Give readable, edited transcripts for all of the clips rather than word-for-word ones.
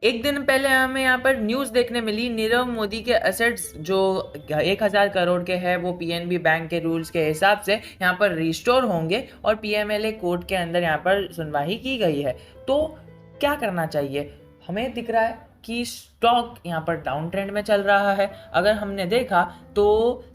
एक दिन पहले हमें यहाँ पर न्यूज़ देखने मिली, नीरव मोदी के असेट्स जो 1,000 करोड़ के हैं वो पीएनबी बैंक के रूल्स के हिसाब से यहाँ पर रिस्टोर होंगे और पीएमएलए कोर्ट के अंदर यहाँ पर सुनवाई की गई है। तो क्या करना चाहिए? हमें दिख रहा है कि स्टॉक यहाँ पर डाउन ट्रेंड में चल रहा है। अगर हमने देखा तो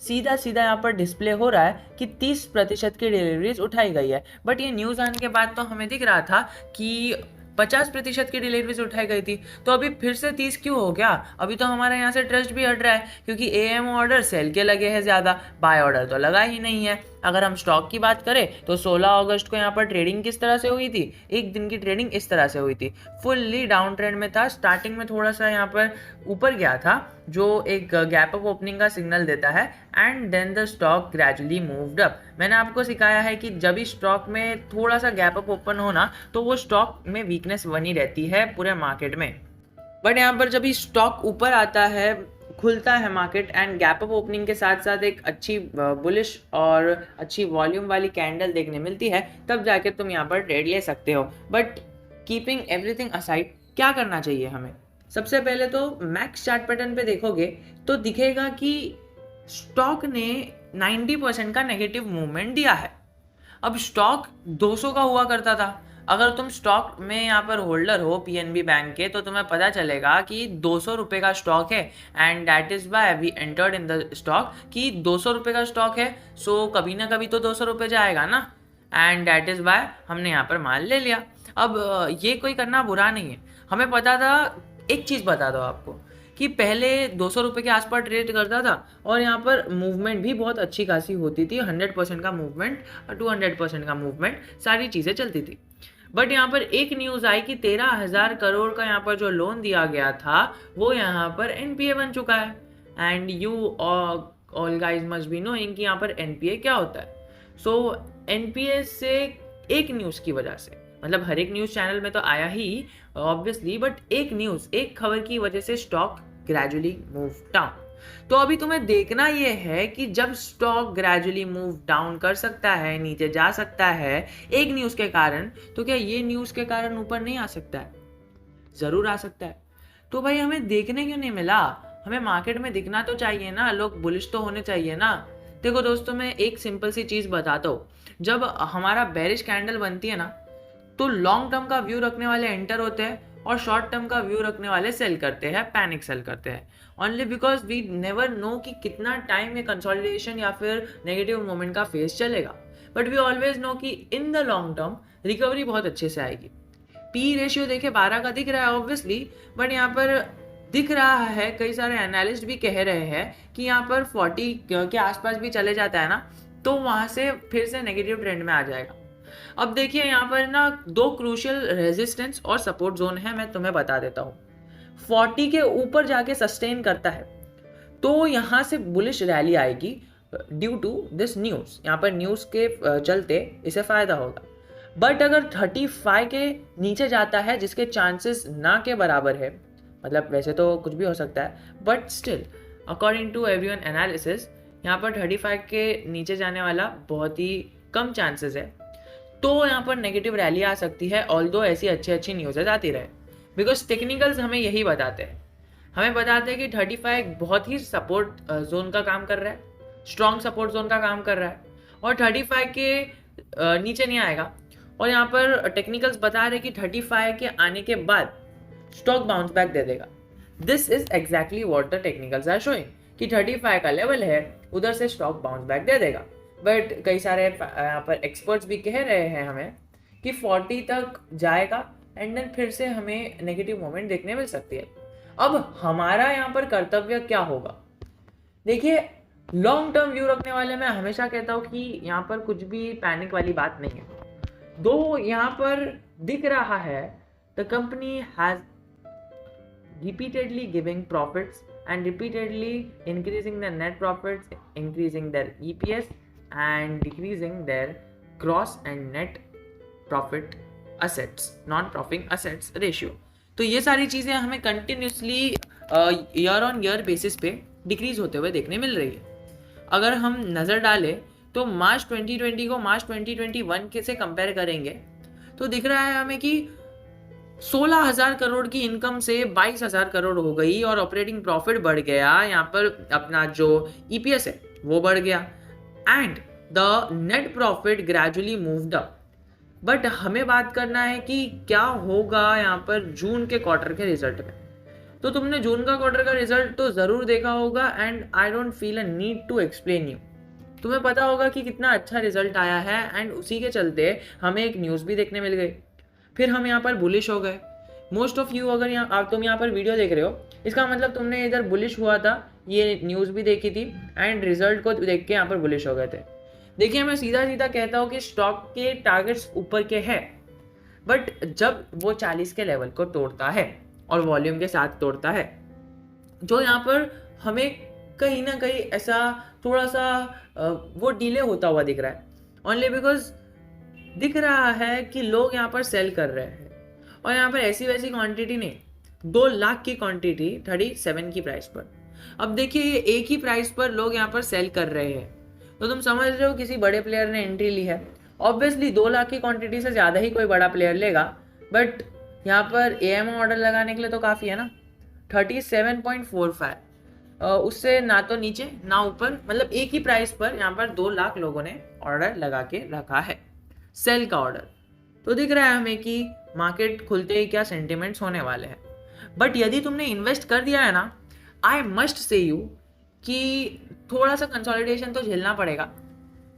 सीधा सीधा यहाँ पर डिस्प्ले हो रहा है कि 30% की डिलीवरीज उठाई गई है, बट ये न्यूज़ आने के बाद तो हमें दिख रहा था कि 50% की डिलीवरीज उठाई गई थी। तो अभी फिर से 30 क्यों हो गया? अभी तो हमारे यहाँ से ट्रस्ट भी हट रहा है, क्योंकि एएम ऑर्डर सेल के लगे हैं ज़्यादा, बाय ऑर्डर तो लगा ही नहीं है। अगर हम स्टॉक की बात करें तो 16 अगस्त को यहाँ पर ट्रेडिंग किस तरह से हुई थी? एक दिन की ट्रेडिंग इस तरह से हुई थी, फुल्ली डाउन ट्रेंड में था। स्टार्टिंग में थोड़ा सा यहाँ पर ऊपर गया था, जो एक गैप अप ओपनिंग का सिग्नल देता है, and then the stock gradually moved up. मैंने आपको सिखाया है कि जब भी स्टॉक में थोड़ा सा गैप अप ओपन होना तो वो स्टॉक में वीकनेस बनी रहती है पूरे मार्केट में। बट यहाँ पर जब स्टॉक ऊपर आता है, खुलता है market, and gap up opening के साथ साथ एक अच्छी बुलिश और अच्छी वॉल्यूम वाली कैंडल देखने मिलती है, तब जाके तुम यहाँ पर ट्रेड ले सकते हो। बट कीपिंग एवरीथिंग असाइड, क्या करना चाहिए हमें? सबसे पहले तो मैक्स चार्ट पैटर्न पे देखोगे तो दिखेगा कि स्टॉक ने 90% का नेगेटिव मूवमेंट दिया है। अब स्टॉक 200 का हुआ करता था। अगर तुम स्टॉक में यहाँ पर होल्डर हो पीएनबी बैंक के, तो तुम्हें पता चलेगा कि 200 रुपये का स्टॉक है, and that is why we entered in the stock कि 200 रुपये का स्टॉक है, सो कभी ना कभी तो 200 रुपये जाएगा ना, एंड दैट इज़ वाई हमने यहाँ पर माल ले लिया। अब ये कोई करना बुरा नहीं है। हमें पता था, एक चीज़ बता दो आपको, कि पहले 200 रुपये के आसपास ट्रेड करता था और यहाँ पर मूवमेंट भी बहुत अच्छी खासी होती थी, 100% का मूवमेंट, 200% का मूवमेंट, सारी चीज़ें चलती थी। बट यहाँ पर एक न्यूज़ आई कि 13,000 करोड़ का यहाँ पर जो लोन दिया गया था वो यहाँ पर एनपीए बन चुका है। And you all guys must be knowing कि यहाँ पर एनपीए क्या होता है। सो एनपीए से एक न्यूज़ की वजह से, मतलब हर एक न्यूज़ चैनल में तो आया ही ऑब्वियसली, बट एक खबर की वजह से स्टॉक ग्रेजुअली मूव डाउन। तो अभी तुम्हें देखना ये है कि जब स्टॉक ग्रेजुअली मूव डाउन कर सकता है, नीचे जा सकता है एक न्यूज़ के कारण, तो क्या ये न्यूज़ के कारण ऊपर नहीं आ सकता है? ज़रूर आ सकता है। तो भाई हमें देखने क्यों नहीं मिला? हमें मार्केट में दिखना तो चाहिए ना, लोग बुलिश तो होने चाहिए ना। देखो दोस्तों, मैं एक सिंपल सी चीज़ बताता हूँ। जब हमारा बेरिश कैंडल बनती है ना, तो लॉन्ग टर्म का व्यू रखने वाले एंटर होते हैं और शॉर्ट टर्म का व्यू रखने वाले सेल करते हैं, पैनिक सेल करते हैं। Only because we never know कि कितना टाइम ये कंसोलिडेशन या फिर नेगेटिव मोमेंट का फेज चलेगा। बट वी ऑलवेज नो कि in the long term recovery बहुत अच्छे से आएगी। पी रेशियो देखे 12 का दिख रहा है ऑब्वियसली, बट यहाँ पर दिख रहा है, कई सारे एनालिस्ट भी कह रहे हैं कि यहाँ पर 40 के आसपास भी चले जाता है ना, तो वहाँ से फिर से नेगेटिव ट्रेंड में आ जाएगा। अब देखिए यहाँ पर ना दो क्रूशियल रेजिस्टेंस और सपोर्ट जोन है, मैं तुम्हें बता देता हूँ। 40 के ऊपर जाके सस्टेन करता है तो यहाँ से बुलिश रैली आएगी ड्यू टू दिस न्यूज़। यहाँ पर न्यूज़ के चलते इसे फ़ायदा होगा। बट अगर 35 के नीचे जाता है, जिसके चांसेस ना के बराबर है, मतलब वैसे तो कुछ भी हो सकता है, but still according to everyone analysis यहाँ पर 35 के नीचे जाने वाला बहुत ही कम चांसेस है। तो यहाँ पर नेगेटिव रैली आ सकती है, ऑल्दो ऐसी अच्छी न्यूज़ेज आती रहे। बिकॉज टेक्निकल्स हमें यही बताते हैं, हमें बताते हैं कि 35 बहुत ही सपोर्ट जोन का काम कर रहा है, स्ट्रॉन्ग सपोर्ट जोन का काम कर रहा है, और 35 के नीचे नहीं आएगा। और यहाँ पर टेक्निकल्स बता रहे कि 35 के आने के बाद स्टॉक बाउंस बैक दे देगा। This is exactly what the technicals are showing कि 35 का लेवल है, उधर से स्टॉक बाउंस बैक दे देगा। बट कई सारे यहाँ पर एक्सपर्ट्स भी कह रहे हैं हमें कि 40 तक जाएगा एंड देन फिर से हमें नेगेटिव मोमेंट देखने मिल सकती है। अब हमारा यहाँ पर कर्तव्य क्या होगा? देखिए, लॉन्ग टर्म व्यू रखने वाले मैं हमेशा कहता हूँ कि यहाँ पर कुछ भी पैनिक वाली बात नहीं है। दो यहाँ पर दिख रहा है the company has repeatedly giving profits and repeatedly increasing their net profits, increasing their EPS and decreasing their gross and net profit assets, non-profit assets ratio। तो ये सारी चीज़ें हमें continuously year on year basis पे decrease होते हुए देखने मिल रही है। अगर हम नज़र डालें तो मार्च 2020 को मार्च 2021 के से कंपेयर करेंगे तो दिख रहा है हमें कि 16,000 करोड़ की इनकम से 22,000 करोड़ हो गई और ऑपरेटिंग प्रॉफिट बढ़ गया, यहाँ पर अपना जो ईपीएस है वो बढ़ गया and the net profit gradually moved up. But हमें बात करना है कि क्या होगा यहाँ पर जून के क्वार्टर के रिजल्ट में। तो तुमने जून का क्वार्टर का रिजल्ट तो ज़रूर देखा होगा and I don't feel a need to explain you. तुम्हें पता होगा कि कितना अच्छा रिजल्ट आया है एंड उसी के चलते हमें एक न्यूज़ भी देखने मिल गई। फिर हम यहाँ पर बुलिश हो गए। मोस्ट ऑफ यू, अगर तुम यहाँ पर वीडियो देख रहे हो, इसका मतलब तुमने इधर बुलिश हुआ था, ये न्यूज़ भी देखी थी एंड रिजल्ट को देख के यहाँ पर बुलिश हो गए थे। देखिए, मैं सीधा सीधा कहता हूँ कि स्टॉक के टारगेट्स ऊपर के हैं, बट जब वो 40 के लेवल को तोड़ता है और वॉल्यूम के साथ तोड़ता है, जो यहाँ पर हमें कहीं ना कहीं ऐसा थोड़ा सा वो डिले होता हुआ दिख रहा है, ओनली बिकॉज दिख रहा है कि लोग यहाँ पर सेल कर रहे हैं और यहाँ पर ऐसी वैसी क्वांटिटी नहीं, 2 लाख की क्वांटिटी 37 की प्राइस पर। अब देखिए, ये एक ही प्राइस पर लोग यहाँ पर सेल कर रहे हैं, तो तुम समझ रहे हो किसी बड़े प्लेयर ने एंट्री ली है। ऑब्वियसली 2 लाख की क्वांटिटी से ज़्यादा ही कोई बड़ा प्लेयर लेगा, बट यहाँ पर एएम ऑर्डर लगाने के लिए तो काफ़ी है ना। 37.45, उससे ना तो नीचे ना ऊपर, मतलब एक ही प्राइस पर यहाँ पर 2 लाख लोगों ने ऑर्डर लगा के रखा है, सेल का ऑर्डर। तो दिख रहा है हमें कि मार्केट खुलते ही क्या सेंटिमेंट्स होने वाले हैं। बट यदि तुमने इन्वेस्ट कर दिया है ना, आई मस्ट से यू कि थोड़ा सा कंसोलिडेशन तो झेलना पड़ेगा,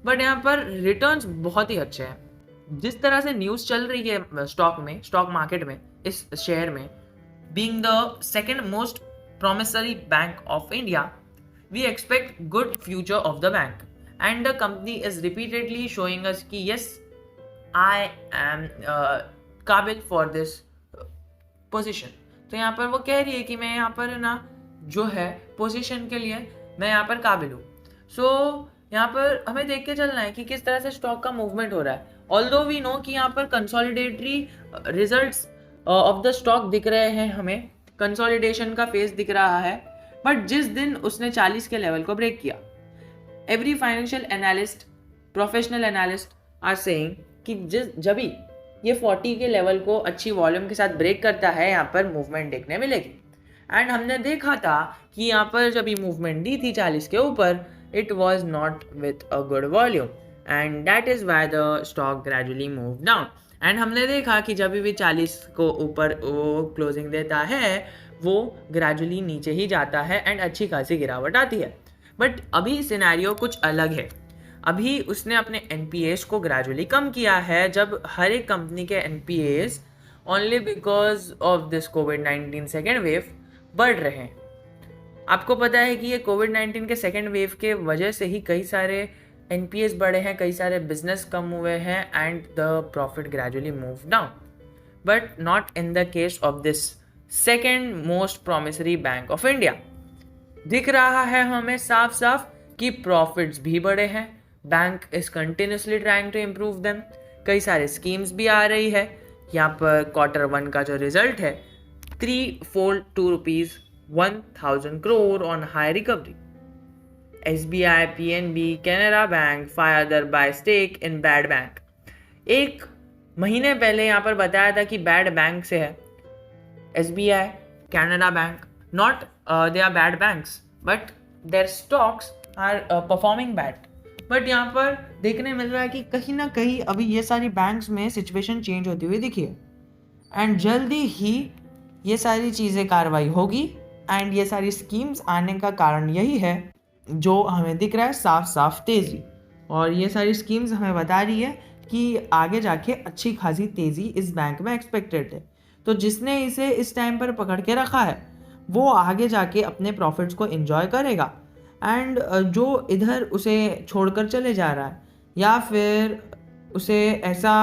बट यहाँ पर रिटर्न्स बहुत ही अच्छे हैं। जिस तरह से न्यूज़ चल रही है स्टॉक मार्केट में, इस शेयर में, being the second most promissory bank of India, we expect good future of the bank and the company is repeatedly showing us कि yes, I am काबिल for this position। तो यहाँ पर वो कह रही है कि मैं यहाँ पर ना जो है पोजीशन के लिए मैं यहाँ पर काबिल हूँ। सो यहाँ पर हमें देख के चलना है कि किस तरह से स्टॉक का मूवमेंट हो रहा है। ऑल्दो वी नो कि यहाँ पर कंसोलिडेटरी रिजल्ट्स ऑफ द स्टॉक दिख रहे हैं, हमें कंसोलिडेशन का फेज दिख रहा है, बट जिस दिन उसने 40 के लेवल को ब्रेक किया, every financial analyst, professional analyst are saying कि जब भी ये 40 के लेवल को अच्छी वॉल्यूम के साथ ब्रेक करता है, यहाँ पर मूवमेंट देखने मिलेगी। एंड हमने देखा था कि यहाँ पर जब ये मूवमेंट दी थी 40 के ऊपर, it was not with a good volume and that is why the stock gradually move down. And हमने देखा कि जब भी 40 को ऊपर वो क्लोजिंग देता है, वो ग्रेजुअली नीचे ही जाता है एंड अच्छी खासी गिरावट आती है। बट अभी सिनेरियो कुछ अलग है। अभी उसने अपने एनपीएस को ग्रेजुअली कम किया है, जब हर एक कंपनी के NPS only because of this covid second wave बढ़ रहे हैं। आपको पता है कि ये कोविड-19 के सेकेंड वेव के वजह से ही कई सारे एनपीएस बढ़े हैं, कई सारे बिजनेस कम हुए हैं and the profit gradually move down, but not in the case of this second most promissory bank of India. दिख रहा है हमें साफ साफ कि प्रॉफिट्स भी बढ़े हैं, bank is continuously trying to improve them, कई सारे स्कीम्स भी आ रही है। यहाँ पर Q1 का जो रिजल्ट है, 3-4 to ₹1,000 crore on high recovery. SBI, PNB, Canara bank fire buy stake in bad bank. एक महीने पहले यहाँ पर बताया था कि बैड बैंक से है SBI, Canara bank, not they are bad banks but their stocks are performing bad. बट यहाँ पर देखने मिल रहा है कि कहीं ना कहीं अभी ये सारी बैंक्स में सिचुएशन चेंज होती हुई दिखी है एंड जल्दी ही ये सारी चीज़ें कार्रवाई होगी एंड ये सारी स्कीम्स आने का कारण यही है जो हमें दिख रहा है साफ साफ तेज़ी। और ये सारी स्कीम्स हमें बता रही है कि आगे जाके अच्छी खासी तेज़ी इस बैंक में एक्सपेक्टेड है। तो जिसने इसे इस टाइम पर पकड़ के रखा है वो आगे जाके अपने प्रॉफिट्स को एंजॉय करेगा एंड जो इधर उसे छोड़कर चले जा रहा है या फिर उसे ऐसा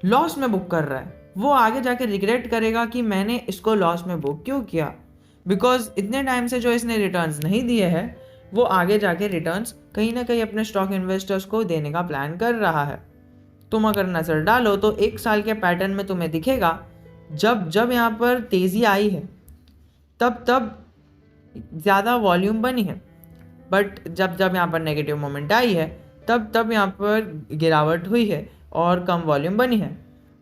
लॉस में बुक कर रहा है, वो आगे जाके रिग्रेट करेगा कि मैंने इसको लॉस में बुक क्यों किया, बिकॉज इतने टाइम से जो इसने रिटर्न्स नहीं दिए हैं वो आगे जाके रिटर्न्स कहीं ना कहीं अपने स्टॉक इन्वेस्टर्स को देने का प्लान कर रहा है। तुम अगर नज़र डालो तो 1 साल के पैटर्न में तुम्हें दिखेगा जब जब यहाँ पर तेज़ी आई है तब तब ज़्यादा वॉल्यूम बनी है, बट जब जब यहाँ पर नेगेटिव मोमेंट आई है तब तब यहाँ पर गिरावट हुई है और कम वॉल्यूम बनी है।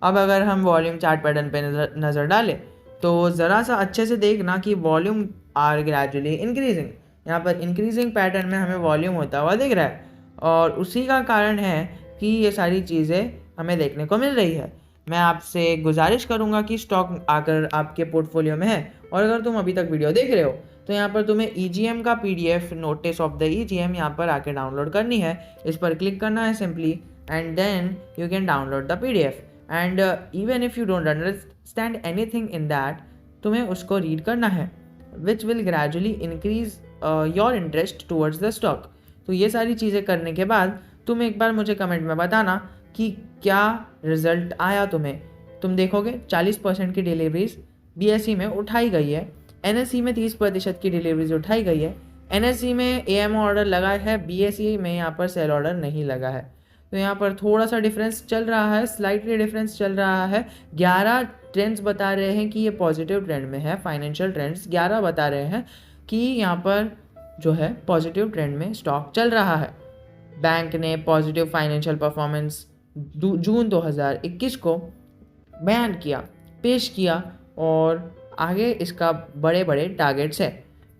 अब अगर हम वॉल्यूम चार्ट पैटर्न पे नज़र डालें तो ज़रा सा अच्छे से देखना कि वॉल्यूम आर ग्रेजुअली इंक्रीजिंग। यहाँ पर इंक्रीजिंग पैटर्न में हमें वॉल्यूम होता हुआ दिख रहा है और उसी का कारण है कि ये सारी चीज़ें हमें देखने को मिल रही है। मैं आपसे गुजारिश करूँगा कि स्टॉक आकर आपके पोर्टफोलियो में है और अगर तुम अभी तक वीडियो देख रहे हो तो यहाँ पर तुम्हें EGM का PDF notice of the EGM यहाँ पर आके डाउनलोड करनी है। इस पर क्लिक करना है simply and then you can download the PDF and even if you don't understand anything in that तुम्हें उसको रीड करना है which will gradually increase your interest towards the stock. तो ये सारी चीज़ें करने के बाद तुम एक बार मुझे कमेंट में बताना कि क्या रिजल्ट आया तुम्हें। तुम देखोगे 40% की डिलीवरीज BSE में उठाई गई है, NSE में 30% की डिलीवरीज उठाई गई है। NSE में AM ऑर्डर लगा है, BSE में यहाँ पर सेल ऑर्डर नहीं लगा है। तो यहाँ पर थोड़ा सा डिफरेंस चल रहा है, स्लाइटली डिफरेंस चल रहा है। 11 ट्रेंड्स बता रहे हैं कि ये पॉजिटिव ट्रेंड में है, फाइनेंशियल ट्रेंड्स 11 बता रहे हैं कि यहाँ पर जो है पॉजिटिव ट्रेंड में स्टॉक चल रहा है। बैंक ने पॉजिटिव फाइनेंशियल परफॉर्मेंस जून 2021 को बयान किया, पेश किया और आगे इसका बड़े बड़े टारगेट्स है।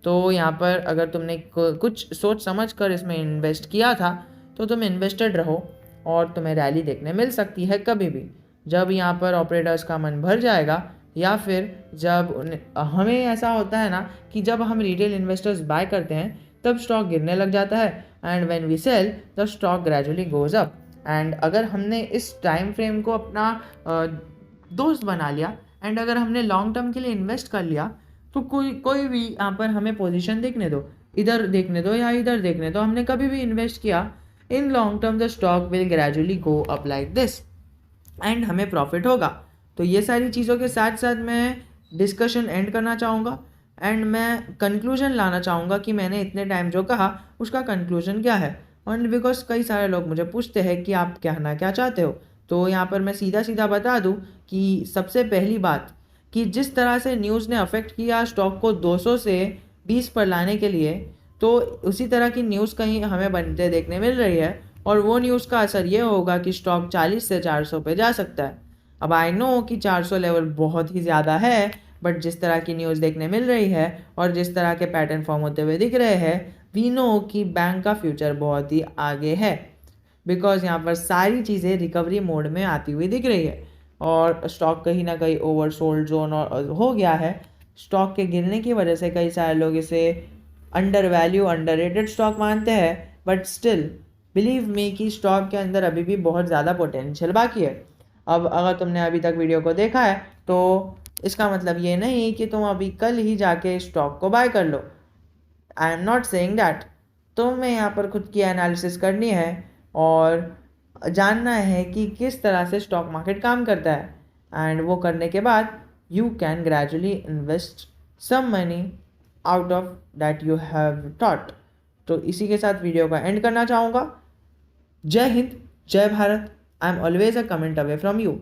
तो यहाँ पर अगर तुमने कुछ सोच समझ कर इसमें इन्वेस्ट किया था तो तुम इन्वेस्टेड रहो और तुम्हें रैली देखने मिल सकती है कभी भी, जब यहाँ पर ऑपरेटर्स का मन भर जाएगा या फिर जब हमें ऐसा होता है ना कि जब हम रिटेल इन्वेस्टर्स बाय करते हैं तब स्टॉक गिरने लग जाता है and when we sell the stock gradually goes up. And अगर हमने इस टाइम फ्रेम को अपना दोस्त बना लिया एंड अगर हमने लॉन्ग टर्म के लिए इन्वेस्ट कर लिया तो कोई भी यहाँ पर हमें पोजीशन देखने दो, इधर देखने दो या इधर देखने दो, हमने कभी भी इन्वेस्ट किया in long term the stock will gradually go up like this and हमें प्रॉफिट होगा। तो ये सारी चीज़ों के साथ साथ मैं डिस्कशन एंड करना चाहूँगा एंड मैं कंक्लूजन लाना चाहूँगा कि मैंने इतने टाइम जो कहा उसका कंक्लूजन क्या है। और बिकॉज कई सारे लोग मुझे पूछते हैं कि आप कहना क्या चाहते हो, तो यहाँ पर मैं सीधा सीधा बता दूँ कि सबसे पहली बात कि जिस तरह से न्यूज़ ने अफेक्ट किया स्टॉक को 200 से 20 पर लाने के लिए, तो उसी तरह की न्यूज़ कहीं हमें बनते देखने मिल रही है और वो न्यूज़ का असर ये होगा कि स्टॉक 40 से 400 पे जा सकता है। अब आई नो कि 400 लेवल बहुत ही ज़्यादा है, बट जिस तरह की न्यूज़ देखने मिल रही है और जिस तरह के पैटर्न फॉर्म होते हुए दिख रहे हैं वी नो कि बैंक का फ्यूचर बहुत ही आगे है, बिकॉज यहाँ पर सारी चीज़ें रिकवरी मोड में आती हुई दिख रही है और स्टॉक कहीं ना कहीं ओवरसोल्ड जोन और हो गया है। स्टॉक के गिरने की वजह से कई सारे लोग इसे under value under rated stock मानते हैं, बट स्टिल बिलीव मी कि स्टॉक के अंदर अभी भी बहुत ज़्यादा पोटेंशियल बाकी है। अब अगर तुमने अभी तक वीडियो को देखा है तो इसका मतलब ये नहीं कि तुम अभी कल ही जाके स्टॉक को बाय कर लो। I am not saying that. तुम्हें यहाँ पर खुद की एनालिसिस करनी है और जानना है कि किस तरह से स्टॉक मार्केट काम करता है एंड वो करने के बाद you can gradually invest some money out of that you have thought. तो इसी के साथ वीडियो का एंड करना चाहूँगा। जय हिंद, जय Bharat. I am always a comment away from you.